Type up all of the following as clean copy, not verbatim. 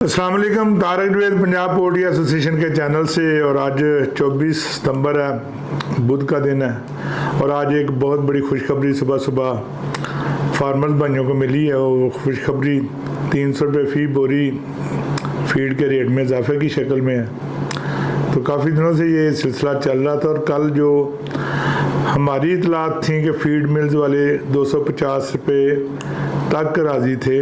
अस्सलाम वालेकुम। Tarak Dwivedi Punjab poultry association के चैनल से। और आज 24 सितंबर है, बुध का दिन है। और आज एक बहुत बड़ी खुशखबरी सुबह सुबह फार्मर्स भाइयों को मिली है। वो खुशखबरी 300 रुपये फ़ी बोरी फीड के रेट में इजाफे की शक्ल में है। तो काफ़ी दिनों से ये सिलसिला चल रहा था। और कल जो हमारी इतलात थी कि फीड मिल्स वाले 250 रुपये तक राज़ी थे,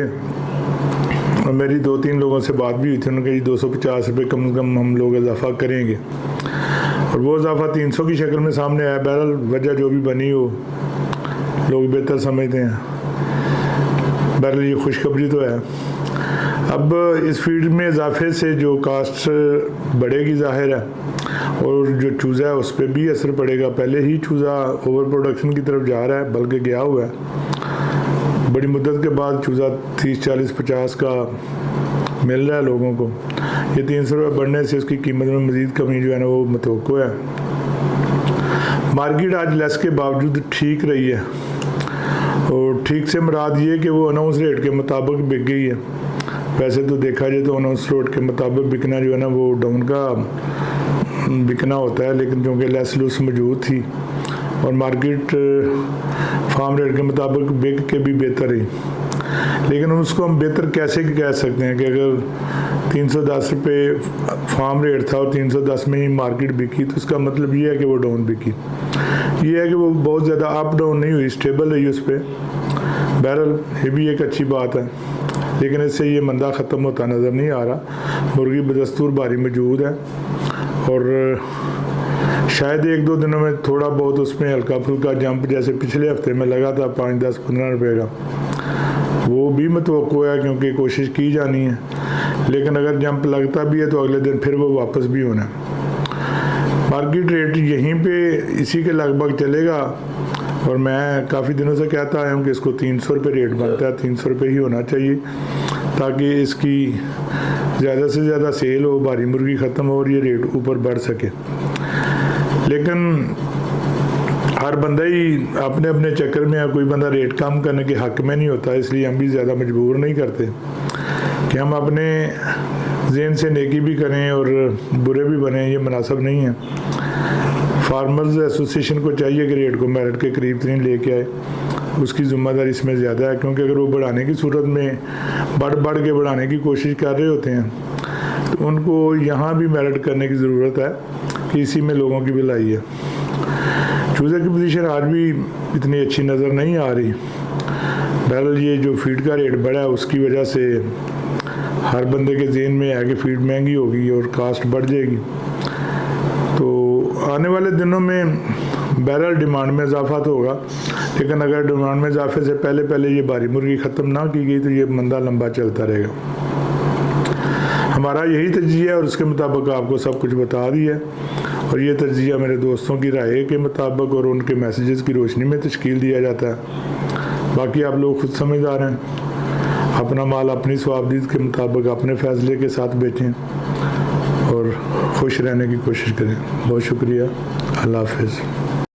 और मेरी 2-3 लोगों से बात भी हुई थी। उन्होंने कहा 250 रुपये कम से कम हम लोग इजाफा करेंगे, और वो इजाफा 300 की शक्ल में सामने आया। बहरहाल वजह जो भी बनी हो लोग बेहतर समझते हैं। बहरहाल ये खुशखबरी तो है। अब इस फीड में इजाफे से जो कास्ट बढ़ेगी ज़ाहिर है, और जो चूज़ा है उस पर भी असर पड़ेगा। पहले ही चूज़ा ओवर प्रोडक्शन की तरफ जा रहा है, बल्कि गया हुआ है। बड़ी मुद्दत के बाद चूज़ा 30, 40, 50 का मिल रहा है लोगों को। ये 300 रुपये बढ़ने से उसकी कीमत में मज़ीद कमी जो है ना वो मतवक्को है। मार्केट आज लेस के बावजूद ठीक रही है, और ठीक से मुराद ये कि वो अनाउंस रेट के मुताबिक बिक गई है। वैसे तो देखा जाए तो अनाउंस रेट के मुताबिक बिकना जो है ना वो डाउन का बिकना होता है, लेकिन चूँकि लेस लूस मौजूद थी और मार्केट फार्म रेट के मुताबिक बिक के भी बेहतर ही। लेकिन उसको हम बेहतर कैसे कह सकते हैं कि अगर 310 रुपये फार्म रेट था और 310 में ही मार्केट बिकी, तो उसका मतलब ये है कि वो डाउन बिकी। ये है कि वो बहुत ज़्यादा अप डाउन नहीं हुई, स्टेबल रही उस पर। बहरहाल ये भी एक अच्छी बात है, लेकिन इससे ये मंदा ख़त्म होता नज़र नहीं आ रहा। मुर्गी बदस्तूर भारी मौजूद है, और शायद 1-2 दिनों में थोड़ा बहुत उसमें हल्का फुल्का जंप जैसे पिछले हफ्ते में लगा था 5, 10, 15 रुपये का, वो भी मतवक्को है क्योंकि कोशिश की जानी है। लेकिन अगर जंप लगता भी है तो अगले दिन फिर वो वापस भी होना है। मार्केट रेट यहीं पे इसी के लगभग चलेगा, और मैं काफ़ी दिनों से कहता आया हूँ कि इसको 300 रुपये रेट बनता है, 300 रुपये ही होना चाहिए, ताकि इसकी ज़्यादा से ज़्यादा सेल हो, भारी मुर्गी ख़त्म हो और ये रेट ऊपर बढ़ सके। लेकिन हर बंदा ही अपने अपने चक्कर में है, कोई बंदा रेट कम करने के हक़ में नहीं होता। इसलिए हम भी ज़्यादा मजबूर नहीं करते कि हम अपने ज़हन से नेकी भी करें और बुरे भी बने, ये मुनासिब नहीं है। फार्मर्स एसोसिएशन को चाहिए कि रेट को मेरिट के करीब तरीन लेके आए, उसकी ज़िम्मेदारी इसमें ज़्यादा है। क्योंकि अगर वो बढ़ाने की सूरत में बढ़ के बढ़ाने की कोशिश कर रहे होते हैं, तो उनको यहाँ भी मेरिट करने की ज़रूरत है कि इसी में लोगों की भलाई है। चूज़े की पोजीशन आज भी इतनी अच्छी नज़र नहीं आ रही। बहरहाल ये जो फीड का रेट बढ़ा है उसकी वजह से हर बंदे के ज़हन में है कि फीड महंगी होगी और कास्ट बढ़ जाएगी। तो आने वाले दिनों में बहरहाल डिमांड में इजाफा तो होगा, लेकिन अगर डिमांड में इजाफे से पहले ये भारी मुर्गी ख़त्म ना की गई तो ये मंदा लंबा चलता रहेगा। हमारा यही तज्जिया है, और उसके मुताबिक आपको सब कुछ बता दिया है। और ये तज्जिया मेरे दोस्तों की राय के मुताबिक और उनके मैसेजेस की रोशनी में तश्कील दिया जाता है। बाकी आप लोग खुद समझदार हैं। अपना माल अपनी स्वाबदीद के मुताबिक अपने फ़ैसले के साथ बेचें और खुश रहने की कोशिश करें। बहुत शुक्रिया। अल्लाह हाफ़िज़।